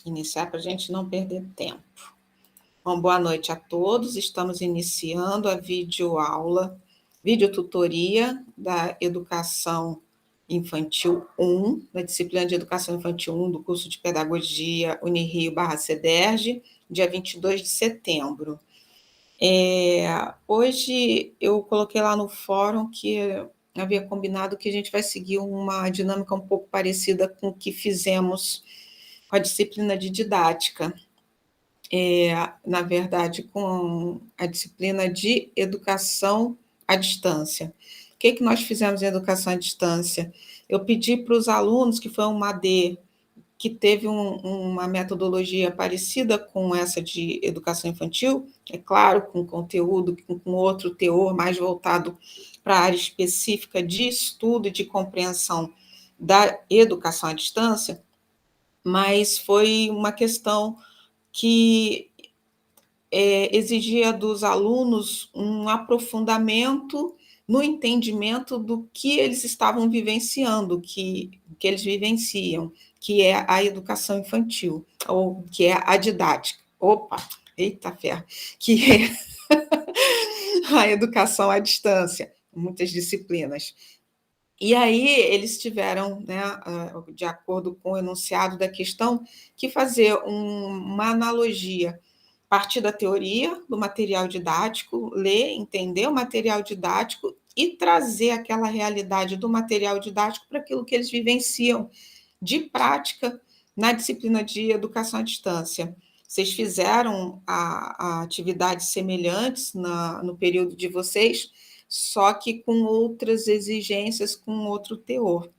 iniciar para a gente não perder tempo. Bom, boa noite a todos. Estamos iniciando a videotutoria da Educação Infantil 1, da disciplina de Educação Infantil 1 do curso de Pedagogia Unirio/CEDERJ, dia 22 de setembro. Hoje eu coloquei lá no fórum que havia combinado que a gente vai seguir uma dinâmica um pouco parecida com o que fizemos com a disciplina de didática. Na verdade, com a disciplina de educação à distância. O que nós fizemos em educação à distância? Eu pedi para os alunos, que foi uma AD, que teve uma metodologia parecida com essa de educação infantil, é claro, com conteúdo, com outro teor mais voltado para a área específica de estudo e de compreensão da educação à distância, mas foi uma questão que exigia dos alunos um aprofundamento no entendimento do que eles estavam vivenciando, que eles vivenciam, que é a educação infantil, ou que é a didática. Eita ferro! Que é a educação à distância, muitas disciplinas. E aí eles tiveram, né, de acordo com o enunciado da questão, que fazer uma analogia a partir da teoria do material didático, ler, entender o material didático e trazer aquela realidade do material didático para aquilo que eles vivenciam de prática na disciplina de educação à distância. Vocês fizeram atividades semelhantes no período de vocês, só que com outras exigências, com outro teor.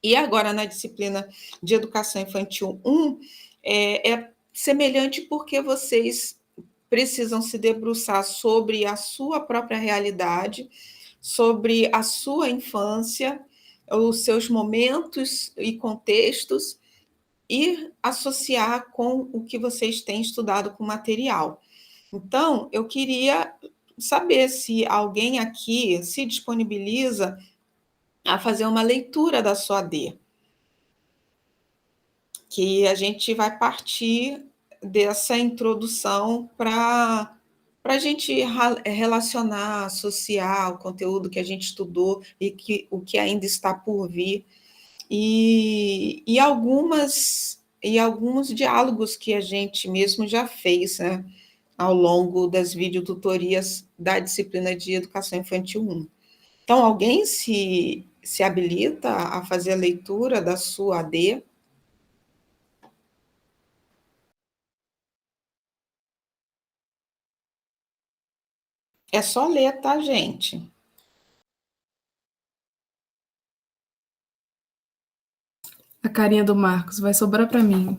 E agora, na disciplina de Educação Infantil 1, é semelhante porque vocês precisam se debruçar sobre a sua própria realidade, sobre a sua infância, os seus momentos e contextos, e associar com o que vocês têm estudado com material. Então, eu queria saber se alguém aqui se disponibiliza a fazer uma leitura da sua AD, que a gente vai partir dessa introdução para a gente relacionar, associar o conteúdo que a gente estudou e o que ainda está por vir, e alguns diálogos que a gente mesmo já fez, né, ao longo das videotutorias da disciplina de Educação Infantil 1. Então, alguém se habilita a fazer a leitura da sua AD? É só ler, tá, gente? A carinha do Marcos vai sobrar para mim.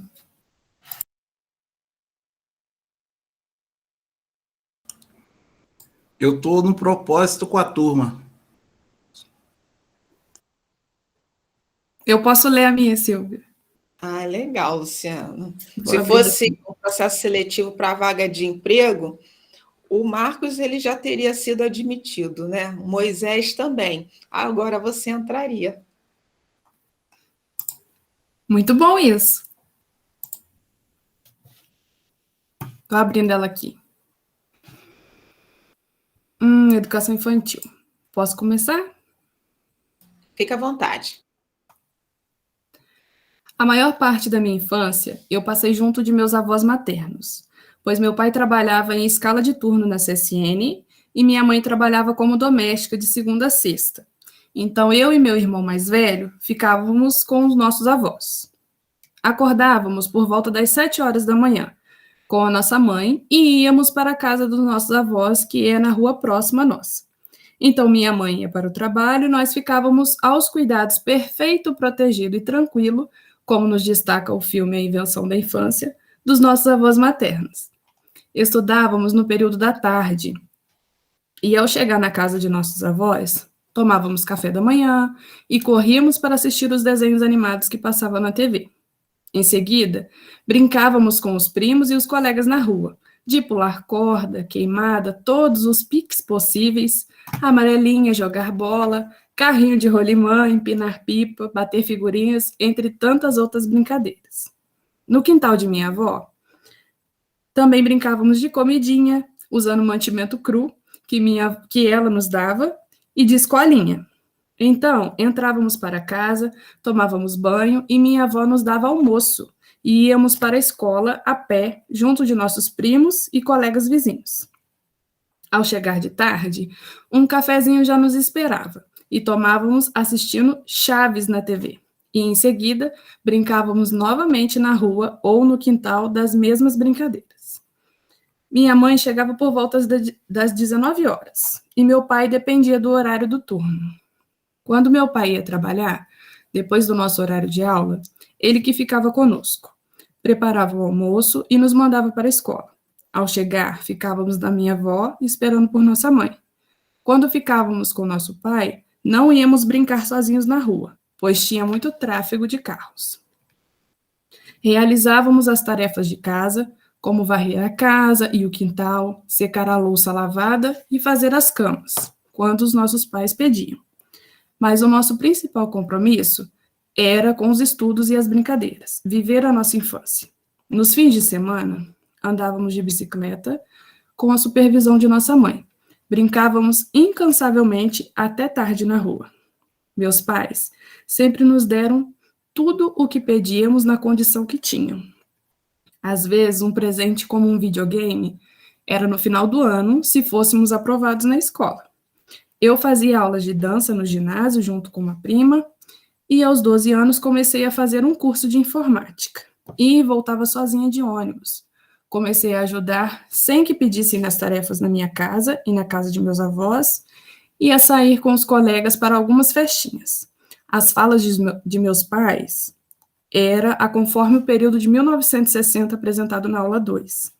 Eu estou no propósito com a turma. Eu posso ler a minha, Silvia. Ah, legal, Luciano. Vou Se fosse um processo seletivo para vaga de emprego, o Marcos ele já teria sido admitido, né? O Moisés também. Agora você entraria. Muito bom isso. Estou abrindo ela aqui. Educação infantil. Posso começar? Fica à vontade. A maior parte da minha infância, eu passei junto de meus avós maternos, pois meu pai trabalhava em escala de turno na CSN e minha mãe trabalhava como doméstica de segunda a sexta. Então, eu e meu irmão mais velho ficávamos com os nossos avós. Acordávamos por volta das 7 horas da manhã, com a nossa mãe, e íamos para a casa dos nossos avós, que é na rua próxima à nossa. Então, minha mãe ia para o trabalho e nós ficávamos aos cuidados perfeito, protegido e tranquilo, como nos destaca o filme A Invenção da Infância, dos nossos avós maternos. Estudávamos no período da tarde, e ao chegar na casa de nossos avós, tomávamos café da manhã e corríamos para assistir os desenhos animados que passavam na TV. Em seguida, brincávamos com os primos e os colegas na rua, de pular corda, queimada, todos os piques possíveis, amarelinha, jogar bola, carrinho de rolimã, empinar pipa, bater figurinhas, entre tantas outras brincadeiras. No quintal de minha avó, também brincávamos de comidinha, usando mantimento cru que ela nos dava e de escolinha. Então, entrávamos para casa, tomávamos banho e minha avó nos dava almoço e íamos para a escola a pé, junto de nossos primos e colegas vizinhos. Ao chegar de tarde, um cafezinho já nos esperava e tomávamos assistindo Chaves na TV. E, em seguida, brincávamos novamente na rua ou no quintal das mesmas brincadeiras. Minha mãe chegava por volta das 19 horas e meu pai dependia do horário do turno. Quando meu pai ia trabalhar, depois do nosso horário de aula, ele que ficava conosco, preparava o almoço e nos mandava para a escola. Ao chegar, ficávamos na minha avó esperando por nossa mãe. Quando ficávamos com nosso pai, não íamos brincar sozinhos na rua, pois tinha muito tráfego de carros. Realizávamos as tarefas de casa, como varrer a casa e o quintal, secar a louça lavada e fazer as camas, quando os nossos pais pediam. Mas o nosso principal compromisso era com os estudos e as brincadeiras, viver a nossa infância. Nos fins de semana, andávamos de bicicleta com a supervisão de nossa mãe. Brincávamos incansavelmente até tarde na rua. Meus pais sempre nos deram tudo o que pedíamos na condição que tinham. Às vezes, um presente como um videogame era no final do ano, se fôssemos aprovados na escola. Eu fazia aulas de dança no ginásio junto com uma prima e aos 12 anos comecei a fazer um curso de informática e voltava sozinha de ônibus. Comecei a ajudar sem que pedissem nas tarefas na minha casa e na casa de meus avós e a sair com os colegas para algumas festinhas. As falas de meus pais era a conforme o período de 1960 apresentado na aula 2.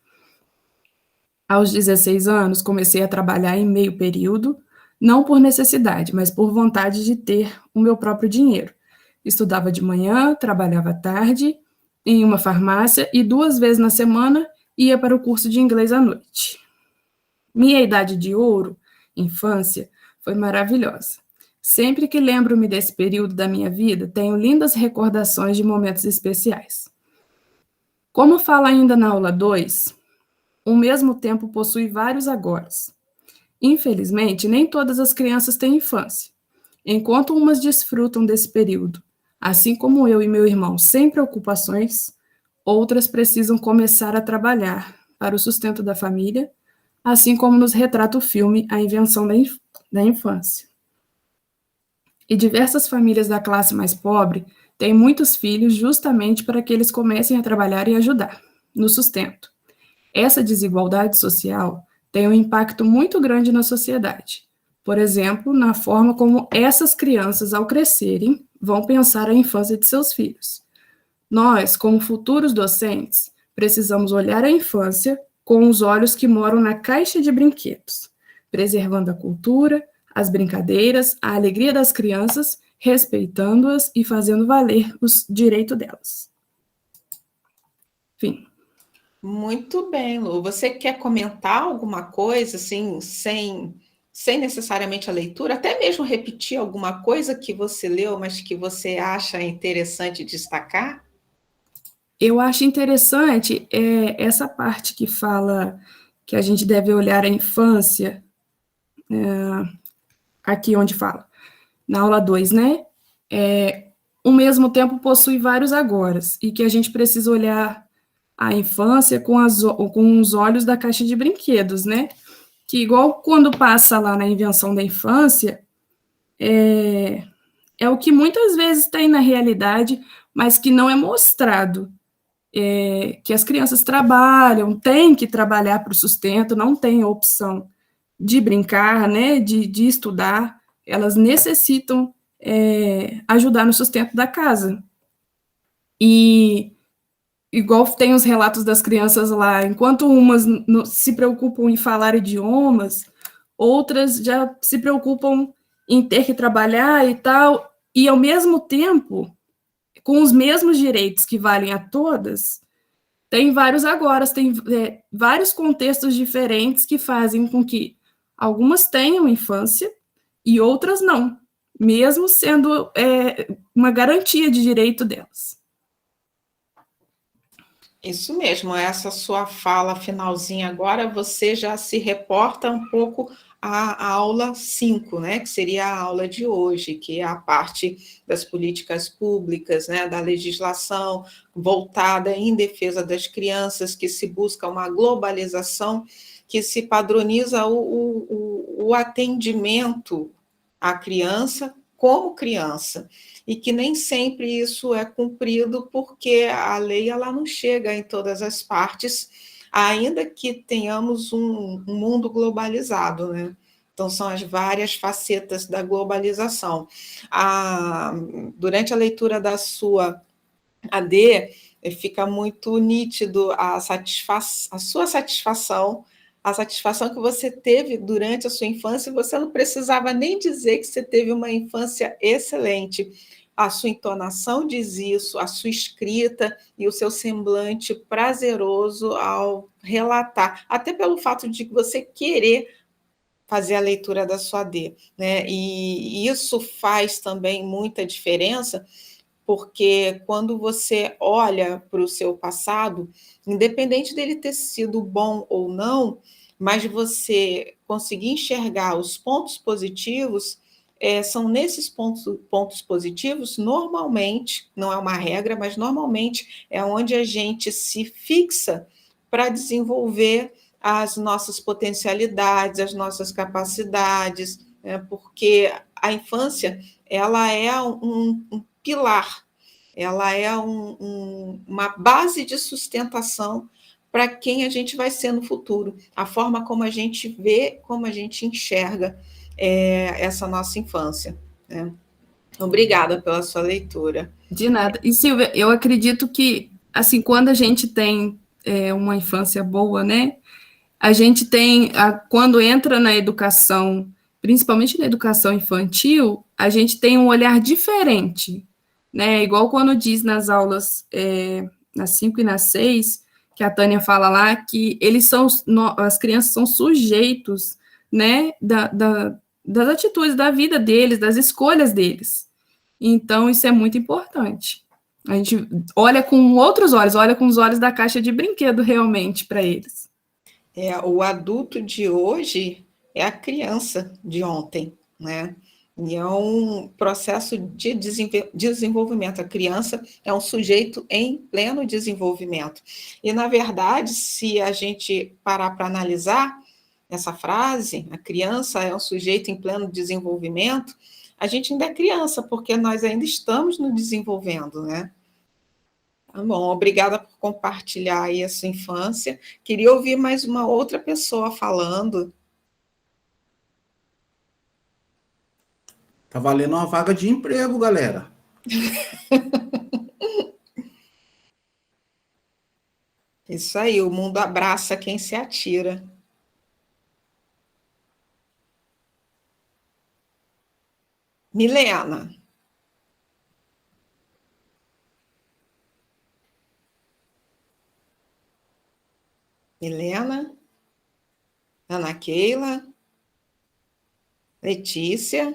Aos 16 anos comecei a trabalhar em meio período, não por necessidade, mas por vontade de ter o meu próprio dinheiro. Estudava de manhã, trabalhava à tarde, em uma farmácia e 2 vezes na semana ia para o curso de inglês à noite. Minha idade de ouro, infância, foi maravilhosa. Sempre que lembro-me desse período da minha vida, tenho lindas recordações de momentos especiais. Como fala ainda na aula 2, o mesmo tempo possui vários agoras. Infelizmente, nem todas as crianças têm infância. Enquanto umas desfrutam desse período, assim como eu e meu irmão, sem preocupações, outras precisam começar a trabalhar para o sustento da família, assim como nos retrata o filme A Invenção da Infância. E diversas famílias da classe mais pobre têm muitos filhos justamente para que eles comecem a trabalhar e ajudar no sustento. Essa desigualdade social tem um impacto muito grande na sociedade. Por exemplo, na forma como essas crianças, ao crescerem, vão pensar a infância de seus filhos. Nós, como futuros docentes, precisamos olhar a infância com os olhos que moram na caixa de brinquedos, preservando a cultura, as brincadeiras, a alegria das crianças, respeitando-as e fazendo valer os direitos delas. Fim. Muito bem, Lu. Você quer comentar alguma coisa, assim, sem necessariamente a leitura, até mesmo repetir alguma coisa que você leu, mas que você acha interessante destacar? Eu acho interessante essa parte que fala que a gente deve olhar a infância, aqui onde fala, na aula 2, né? Ao mesmo tempo possui vários agoras, e que a gente precisa olhar a infância com os olhos da caixa de brinquedos, né? Que igual quando passa lá na Invenção da Infância, é o que muitas vezes tem na realidade, mas que não é mostrado. Que as crianças trabalham, têm que trabalhar para o sustento, não têm a opção de brincar, né, de estudar, elas necessitam ajudar no sustento da casa. E igual tem os relatos das crianças lá, enquanto umas se preocupam em falar idiomas, outras já se preocupam em ter que trabalhar e tal, e ao mesmo tempo, com os mesmos direitos que valem a todas, tem vários agoras, tem vários contextos diferentes que fazem com que algumas tenham infância e outras não, mesmo sendo uma garantia de direito delas. Isso mesmo, essa sua fala finalzinha agora, você já se reporta um pouco à aula 5, né, que seria a aula de hoje, que é a parte das políticas públicas, né, da legislação voltada em defesa das crianças, que se busca uma globalização, que se padroniza o atendimento à criança como criança, e que nem sempre isso é cumprido porque a lei ela não chega em todas as partes, ainda que tenhamos um mundo globalizado, né? Então, são as várias facetas da globalização. Durante a leitura da sua AD, fica muito nítido a sua satisfação, a satisfação que você teve durante a sua infância, e você não precisava nem dizer que você teve uma infância excelente. A sua entonação diz isso, a sua escrita e o seu semblante prazeroso ao relatar, até pelo fato de você querer fazer a leitura da sua AD, né? E isso faz também muita diferença, porque quando você olha para o seu passado, independente dele ter sido bom ou não, mas você conseguir enxergar os pontos positivos, são nesses pontos positivos, normalmente, não é uma regra, mas normalmente é onde a gente se fixa para desenvolver as nossas potencialidades, as nossas capacidades, né? Porque a infância ela é um pilar, ela é uma base de sustentação para quem a gente vai ser no futuro, a forma como a gente vê, como a gente enxerga essa nossa infância, né? Obrigada pela sua leitura. De nada. E, Silvia, eu acredito que, assim, quando a gente tem uma infância boa, né, a gente tem, quando entra na educação, principalmente na educação infantil, a gente tem um olhar diferente, né? Igual quando diz nas aulas, nas 5 e nas 6, que a Tânia fala lá, que as crianças são sujeitos, né, das atitudes da vida deles, das escolhas deles. Então, isso é muito importante. A gente olha com outros olhos, olha com os olhos da caixa de brinquedo realmente para eles. O adulto de hoje é a criança de ontem, né? E é um processo de desenvolvimento. A criança é um sujeito em pleno desenvolvimento. E, na verdade, se a gente parar para analisar essa frase, a criança é um sujeito em pleno desenvolvimento, a gente ainda é criança, porque nós ainda estamos nos desenvolvendo, né? Tá bom, obrigada por compartilhar aí a sua infância. Queria ouvir mais uma outra pessoa falando. Tá valendo uma vaga de emprego, galera. Isso aí, o mundo abraça quem se atira. Milena. Milena. Ana Keila. Letícia.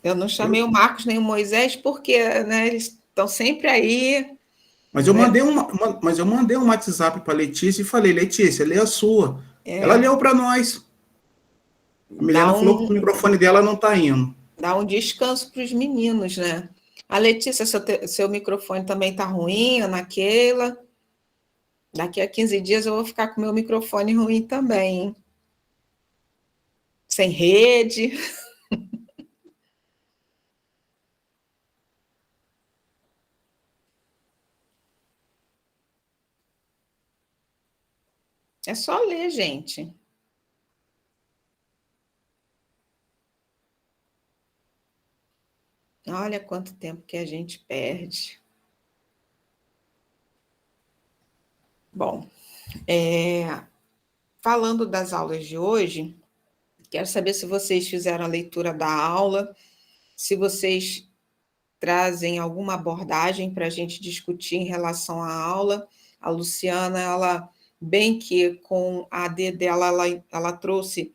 Eu não chamei o Marcos nem o Moisés, porque, né, eles estão sempre aí. Mas eu Né? mandei um WhatsApp para Letícia e falei, Letícia, lê a sua. Ela leu para nós. A Milena falou que o microfone dela não está indo. Dá um descanso para os meninos, né? A Letícia, seu microfone também está ruim, Ana Keila. Daqui a 15 dias eu vou ficar com meu microfone ruim também, hein? Sem rede. É só ler, gente. Olha quanto tempo que a gente perde. Bom, falando das aulas de hoje, quero saber se vocês fizeram a leitura da aula, se vocês trazem alguma abordagem para a gente discutir em relação à aula. A Luciana, ela, bem que com a AD dela, ela trouxe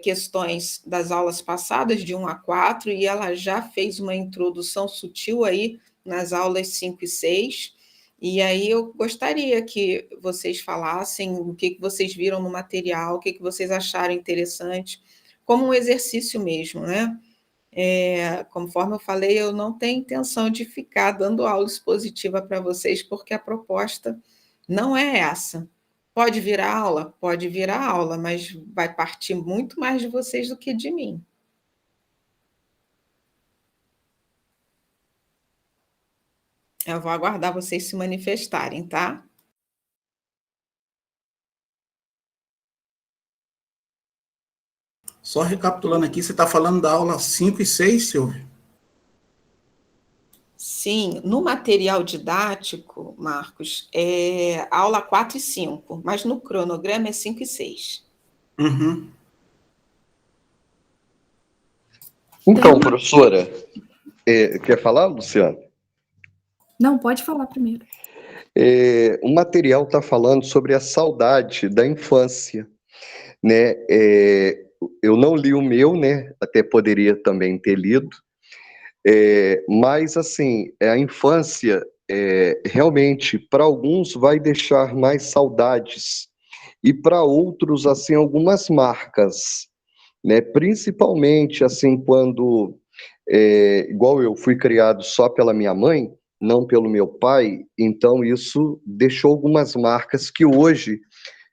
questões das aulas passadas, de 1 a 4, e ela já fez uma introdução sutil aí nas aulas 5 e 6, e aí eu gostaria que vocês falassem o que vocês viram no material, o que vocês acharam interessante, como um exercício mesmo, né? Conforme eu falei, eu não tenho intenção de ficar dando aula expositiva para vocês, porque a proposta não é essa. Pode virar aula? Pode virar aula, mas vai partir muito mais de vocês do que de mim. Eu vou aguardar vocês se manifestarem, tá? Só recapitulando aqui, você está falando da aula 5 e 6, Silvio? Sim, no material didático, Marcos, é aula 4 e 5, mas no cronograma é 5 e 6. Uhum. Então, professora, quer falar, Luciano? Não, pode falar primeiro. O material está falando sobre a saudade da infância, né? Eu não li o meu, né? Até poderia também ter lido, mas assim, a infância realmente para alguns vai deixar mais saudades e para outros assim algumas marcas, né? Principalmente assim quando igual eu fui criado só pela minha mãe, não pelo meu pai, então isso deixou algumas marcas que hoje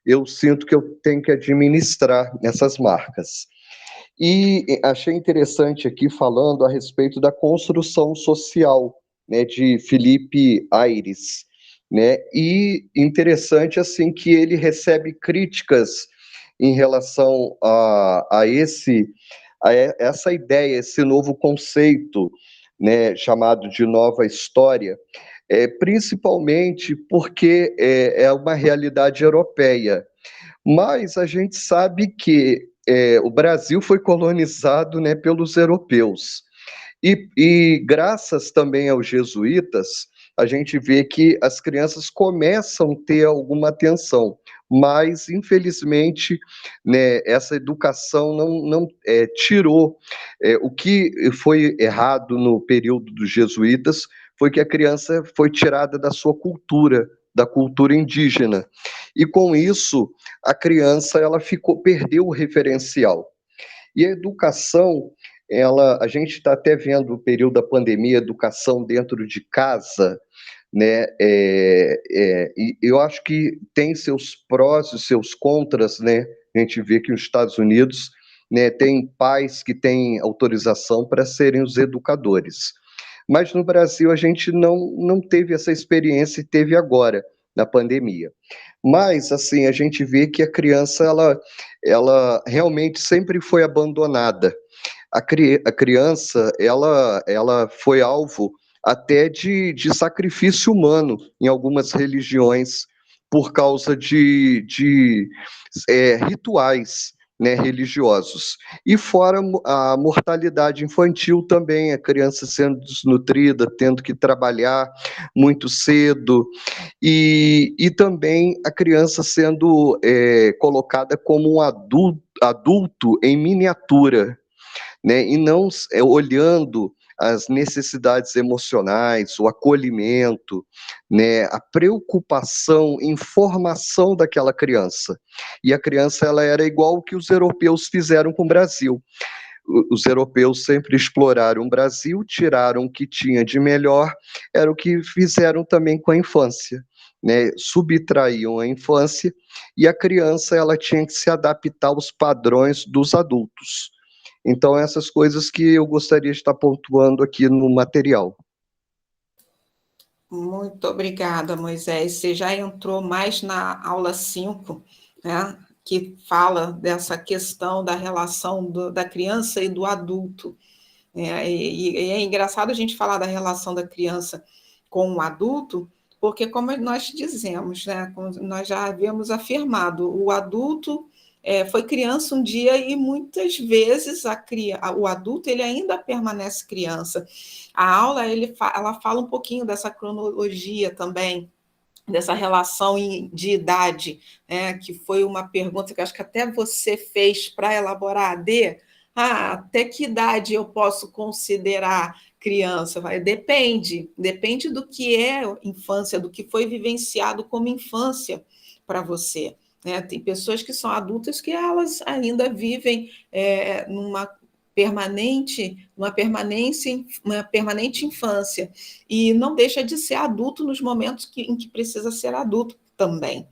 eu sinto que eu tenho que administrar essas marcas. E achei interessante aqui falando a respeito da construção social, né, de Felipe Aires, né? E interessante assim que ele recebe críticas em relação a essa ideia, esse novo conceito, né, chamado de nova história, principalmente porque é uma realidade europeia. Mas a gente sabe que o Brasil foi colonizado, né, pelos europeus. E graças também aos jesuítas, a gente vê que as crianças começam a ter alguma atenção, mas infelizmente, né, essa educação não tirou. O que foi errado no período dos jesuítas foi que a criança foi tirada da sua cultura, da cultura indígena, e com isso a criança perdeu o referencial. E a educação, a gente está até vendo o período da pandemia, educação dentro de casa, né? E eu acho que tem seus prós e seus contras, né? A gente vê que nos Estados Unidos, né, tem pais que têm autorização para serem os educadores. Mas no Brasil a gente não teve essa experiência e teve agora, na pandemia. Mas, assim, a gente vê que a criança, ela realmente sempre foi abandonada. A criança, ela foi alvo até de sacrifício humano em algumas religiões por causa de rituais, né, religiosos. E fora a mortalidade infantil também, a criança sendo desnutrida, tendo que trabalhar muito cedo, e também a criança sendo colocada como um adulto em miniatura, né? E não olhando as necessidades emocionais, o acolhimento, né? A preocupação em formação daquela criança. E a criança, ela era igual o que os europeus fizeram com o Brasil. Os europeus sempre exploraram o Brasil, tiraram o que tinha de melhor, era o que fizeram também com a infância, né? Subtraíam a infância e a criança ela tinha que se adaptar aos padrões dos adultos. Então, essas coisas que eu gostaria de estar pontuando aqui no material. Muito obrigada, Moisés. Você já entrou mais na aula 5, né, que fala dessa questão da relação da criança e do adulto. E é engraçado a gente falar da relação da criança com o adulto, porque, como nós dizemos, né, como nós já havíamos afirmado, o adulto foi criança um dia e muitas vezes o adulto ele ainda permanece criança. A aula ela fala um pouquinho dessa cronologia também, dessa relação de idade, que foi uma pergunta que acho que até você fez para elaborar a AD. Até que idade eu posso considerar criança? Depende do que é infância, do que foi vivenciado como infância para você. Né? Tem pessoas que são adultas que elas ainda vivem uma permanente infância, e não deixa de ser adulto nos momentos em que precisa ser adulto também.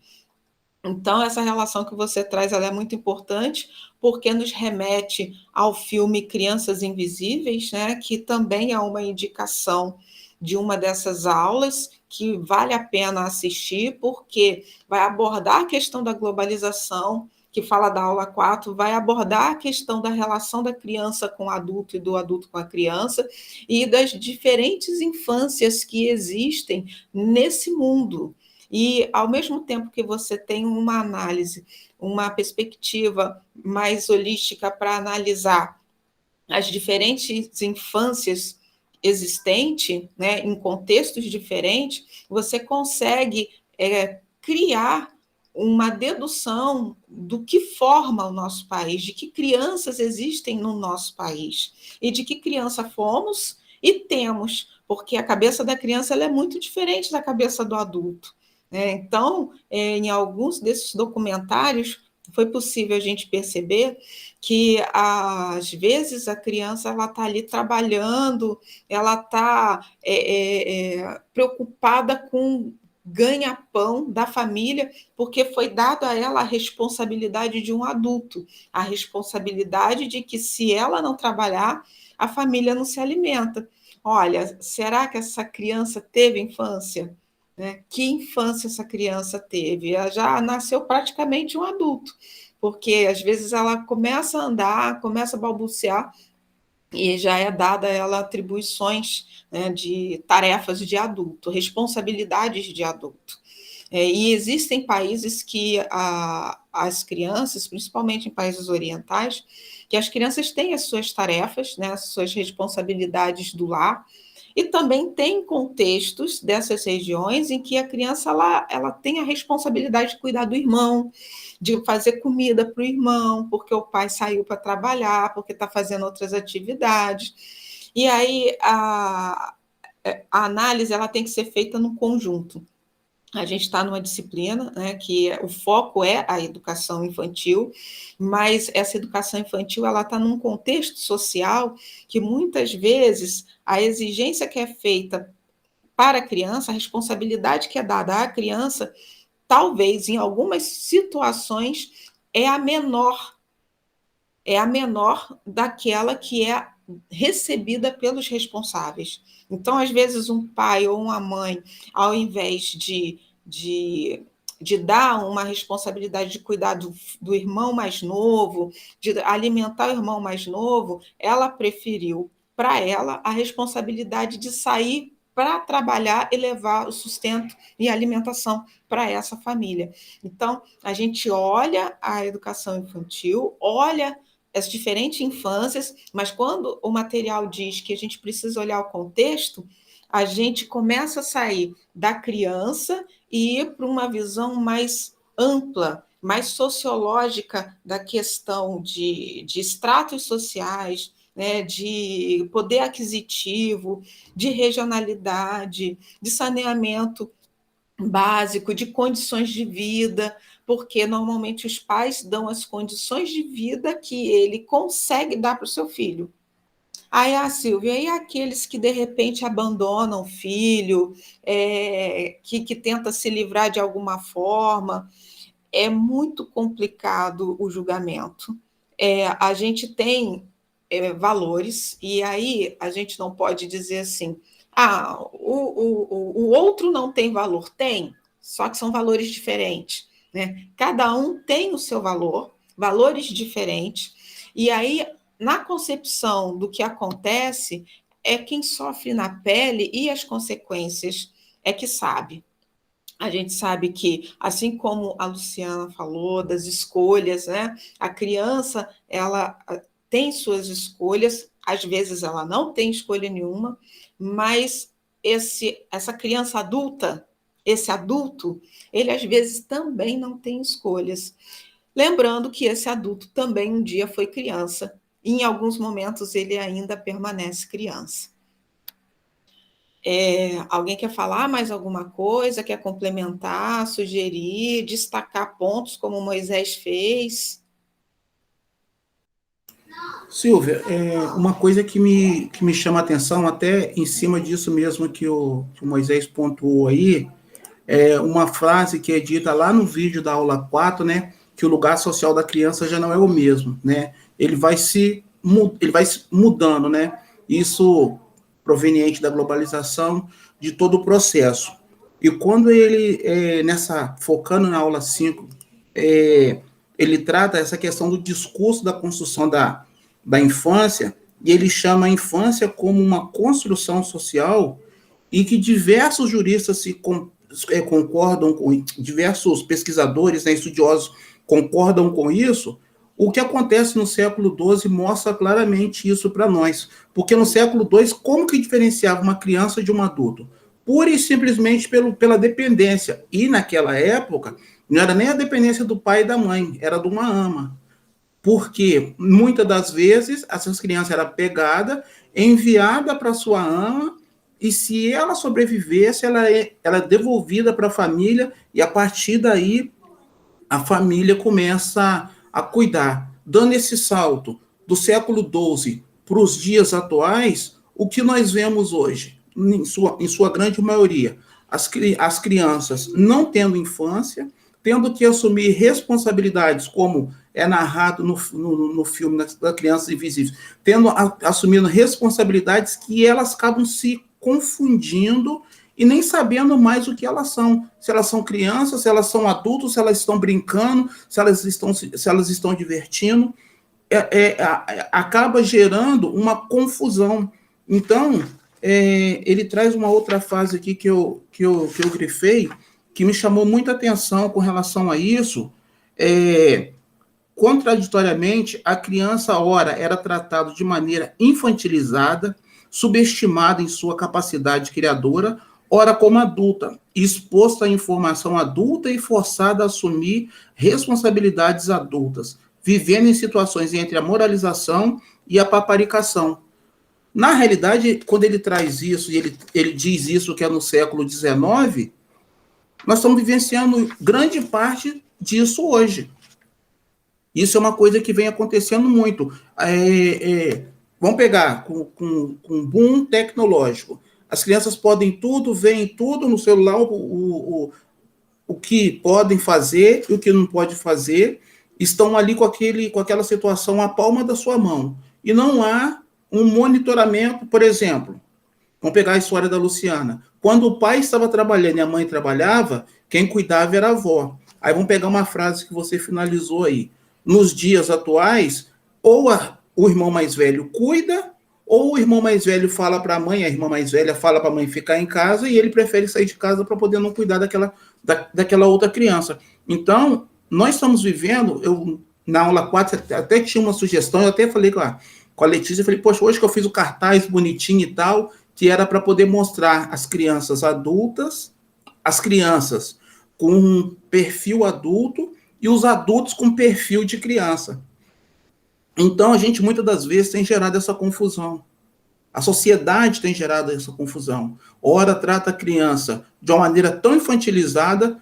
Então, essa relação que você traz, ela é muito importante, porque nos remete ao filme Crianças Invisíveis, né, que também é uma indicação de uma dessas aulas que vale a pena assistir, porque vai abordar a questão da globalização, que fala da aula 4, vai abordar a questão da relação da criança com o adulto e do adulto com a criança, e das diferentes infâncias que existem nesse mundo. E, ao mesmo tempo que você tem uma análise, uma perspectiva mais holística para analisar as diferentes infâncias existentes, né, em contextos diferentes, você consegue criar uma dedução do que forma o nosso país, de que crianças existem no nosso país, e de que criança fomos e temos, porque a cabeça da criança ela é muito diferente da cabeça do adulto. Então, em alguns desses documentários, foi possível a gente perceber que, às vezes, a criança está ali trabalhando, ela está preocupada com ganha-pão da família, porque foi dado a ela a responsabilidade de um adulto, a responsabilidade de que, se ela não trabalhar, a família não se alimenta. Olha, será que essa criança teve infância? Que infância essa criança teve? Ela já nasceu praticamente um adulto, porque às vezes ela começa a andar, começa a balbuciar, e já é dada a ela atribuições, né, de tarefas de adulto, responsabilidades de adulto. E existem países que as crianças, principalmente em países orientais, que as crianças têm as suas tarefas, né, as suas responsabilidades do lar, e também tem contextos dessas regiões em que a criança ela tem a responsabilidade de cuidar do irmão, de fazer comida para o irmão, porque o pai saiu para trabalhar, porque está fazendo outras atividades. E aí a análise ela tem que ser feita no conjunto. A gente está numa disciplina, né, que o foco é a educação infantil, mas essa educação infantil ela está num contexto social que, muitas vezes, a exigência que é feita para a criança, a responsabilidade que é dada à criança, talvez, em algumas situações, é a menor daquela que é recebida pelos responsáveis. Então, às vezes, um pai ou uma mãe, ao invés de dar uma responsabilidade de cuidar do irmão mais novo, de alimentar o irmão mais novo, ela preferiu para ela a responsabilidade de sair para trabalhar e levar o sustento e a alimentação para essa família. Então, a gente olha a educação infantil, olha as diferentes infâncias, mas quando o material diz que a gente precisa olhar o contexto, a gente começa a sair da criança e ir para uma visão mais ampla, mais sociológica da questão de estratos sociais, né, de poder aquisitivo, de regionalidade, de saneamento básico, de condições de vida, porque normalmente os pais dão as condições de vida que ele consegue dar para o seu filho. Aí, Silvia, e aqueles que de repente abandonam o filho, que tenta se livrar de alguma forma? É muito complicado o julgamento. A gente tem valores, e aí a gente não pode dizer assim, o outro não tem valor. Tem, só que são valores diferentes. Né? Cada um tem o seu valor, valores diferentes, e aí, na concepção do que acontece, é quem sofre na pele e as consequências é que sabe. A gente sabe que, assim como a Luciana falou, das escolhas, né? A criança, ela tem suas escolhas, às vezes ela não tem escolha nenhuma, mas essa criança adulta, esse adulto, ele às vezes também não tem escolhas. Lembrando que esse adulto também um dia foi criança, e em alguns momentos ele ainda permanece criança. Alguém quer falar mais alguma coisa, quer complementar, sugerir, destacar pontos como Moisés fez? Silvia, uma coisa que me chama a atenção, até em cima disso mesmo que o Moisés pontuou aí, é uma frase que é dita lá no vídeo da aula 4, né, que o lugar social da criança já não é o mesmo, né, ele vai se mudando, né, isso proveniente da globalização, de todo o processo. E quando ele, focando na aula 5, ele trata essa questão do discurso da construção da infância, e ele chama a infância como uma construção social e que diversos juristas concordam com, diversos pesquisadores, né, estudiosos concordam com isso. O que acontece no século XII mostra claramente isso para nós, porque no século II, como que diferenciava uma criança de um adulto? Pura e simplesmente pela dependência, e naquela época, não era nem a dependência do pai e da mãe, era de uma ama, porque muitas das vezes essas crianças eram pegadas, enviada para sua ama, e se ela sobrevivesse, ela é devolvida para a família, e a partir daí a família começa a cuidar. Dando esse salto do século XII para os dias atuais, o que nós vemos hoje, em sua grande maioria, as crianças não tendo infância, tendo que assumir responsabilidades, como é narrado no filme da Crianças Invisíveis, assumindo responsabilidades que elas acabam se confundindo e nem sabendo mais o que elas são. Se elas são crianças, se elas são adultos, se elas estão brincando, se elas estão divertindo. Acaba gerando uma confusão. Então, ele traz uma outra fase aqui que eu grifei, que me chamou muita atenção com relação a isso. Contraditoriamente, a criança, ora, era tratada de maneira infantilizada, subestimada em sua capacidade criadora, ora como adulta, exposta à informação adulta e forçada a assumir responsabilidades adultas, vivendo em situações entre a moralização e a paparicação. Na realidade, quando ele traz isso, e ele diz isso que é no século XIX, nós estamos vivenciando grande parte disso hoje. Isso é uma coisa que vem acontecendo muito. Vamos pegar com um boom tecnológico. As crianças podem tudo, veem tudo no celular, o que podem fazer e o que não pode fazer, estão ali com aquela situação à palma da sua mão. E não há um monitoramento, por exemplo, vamos pegar a história da Luciana. Quando o pai estava trabalhando e a mãe trabalhava, quem cuidava era a avó. Aí vamos pegar uma frase que você finalizou aí. Nos dias atuais, ou o irmão mais velho cuida, ou o irmão mais velho fala para a mãe, a irmã mais velha fala para a mãe ficar em casa, e ele prefere sair de casa para poder não cuidar daquela outra criança. Então, nós estamos vivendo, na aula 4, até tinha uma sugestão, eu até falei com a Letícia, eu falei, poxa, hoje que eu fiz o cartaz bonitinho e tal, que era para poder mostrar as crianças adultas, as crianças com um perfil adulto e os adultos com perfil de criança. Então, a gente, muitas das vezes, tem gerado essa confusão. A sociedade tem gerado essa confusão. Ora, trata a criança de uma maneira tão infantilizada,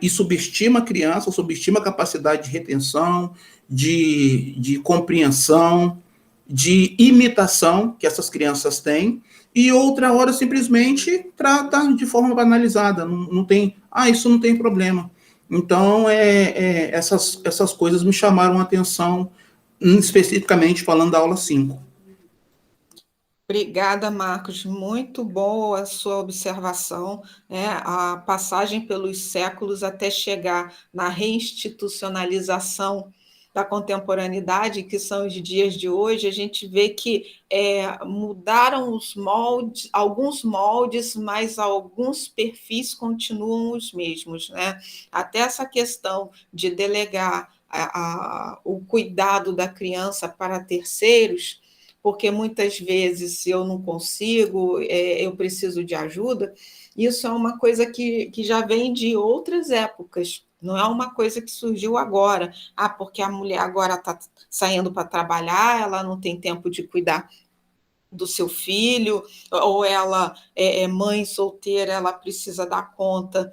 e subestima a criança, subestima a capacidade de retenção, de compreensão, de imitação que essas crianças têm, e outra hora simplesmente trata de forma banalizada, não tem, isso não tem problema. Então, essas coisas me chamaram a atenção, especificamente falando da aula 5. Obrigada, Marcos. Muito boa a sua observação, né? A passagem pelos séculos até chegar na reinstitucionalização da contemporaneidade, que são os dias de hoje, a gente vê que mudaram os moldes, alguns moldes, mas alguns perfis continuam os mesmos, né? Até essa questão de delegar o cuidado da criança para terceiros, porque muitas vezes, se eu não consigo, eu preciso de ajuda, isso é uma coisa que já vem de outras épocas, não é uma coisa que surgiu agora. Porque a mulher agora está saindo para trabalhar, ela não tem tempo de cuidar do seu filho, ou ela é mãe solteira, ela precisa dar conta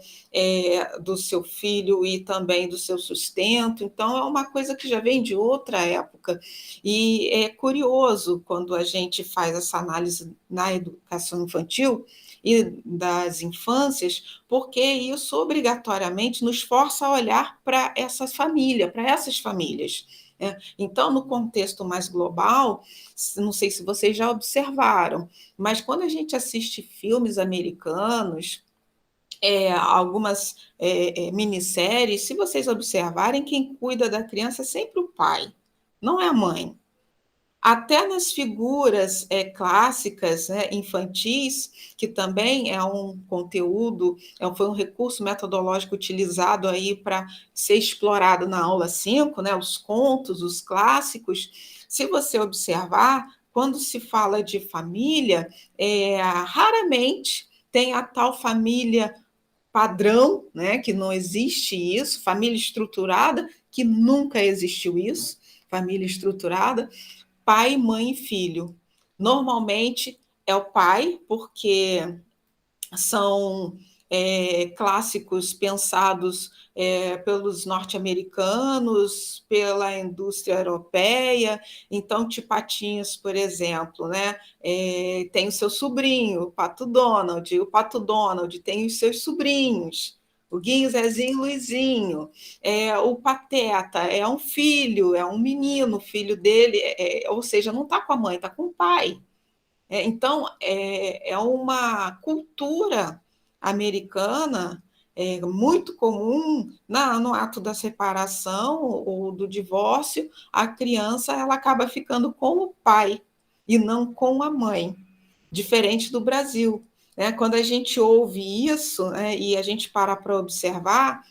do seu filho e também do seu sustento. Então, é uma coisa que já vem de outra época. E é curioso quando a gente faz essa análise na educação infantil e das infâncias, porque isso obrigatoriamente nos força a olhar para essas famílias. Então, no contexto mais global, não sei se vocês já observaram, mas quando a gente assiste filmes americanos, algumas minisséries, se vocês observarem, quem cuida da criança é sempre o pai, não é a mãe. Até nas figuras clássicas, né, infantis, que também é um conteúdo, foi um recurso metodológico utilizado aí para ser explorado na aula 5, né, os contos, os clássicos. Se você observar, quando se fala de família, raramente tem a tal família padrão, né, que não existe isso, família estruturada, que nunca existiu isso, família estruturada, pai, mãe e filho. Normalmente é o pai, porque são clássicos pensados pelos norte-americanos, pela indústria europeia. Então, Tipatinhos, por exemplo, né, tem o seu sobrinho, o Pato Donald tem os seus sobrinhos, o Guinho, Zezinho e Luizinho. O Pateta é um filho, é um menino, filho dele, ou seja, não está com a mãe, está com o pai. Então, é uma cultura americana muito comum no ato da separação ou do divórcio, a criança ela acaba ficando com o pai e não com a mãe, diferente do Brasil. Quando a gente ouve isso, e a gente para observar,